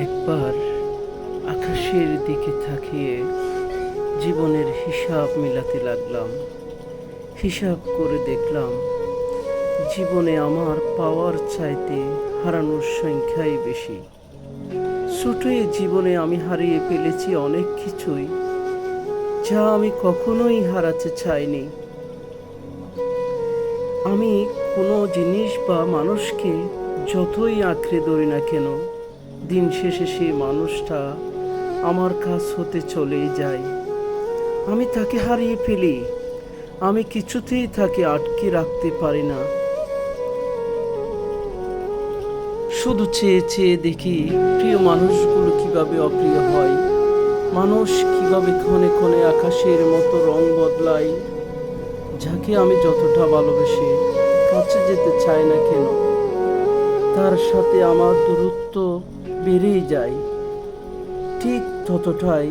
একবার আকাশের দিকে তাকিয়ে জীবনের হিসাব মেলাতে লাগলাম। হিসাব করে দেখলাম জীবনে আমার পাওয়ার চাইতে হারানোর সংখ্যাই বেশি। ছোট এই জীবনে আমি হারিয়ে ফেলেছি অনেক কিছুই, যা আমি কখনোই হারাতে চাইনি। আমি কোনো জিনিস বা মানুষকে যতই আঁকড়ে ধরি না কেন, দিন শেষে সেই মানুষটা আমার কাছ হতে চলেই যায়। আমি তাকে হারিয়ে ফেলি, আমি কিছুতেই তাকে আটকে রাখতে পারি না। শুধু চেয়ে চেয়ে দেখি প্রিয় মানুষগুলো কিভাবে অপ্রিয় হয়, মানুষ কিভাবে ক্ষণে ক্ষণে আকাশের মতো রং বদলায়। যাকে আমি যতটা ভালোবেসে কাছে যেতে চাই না কেন, তার সাথে আমার দূরত্ব বেড়েই যায়। ঠিক ততটাই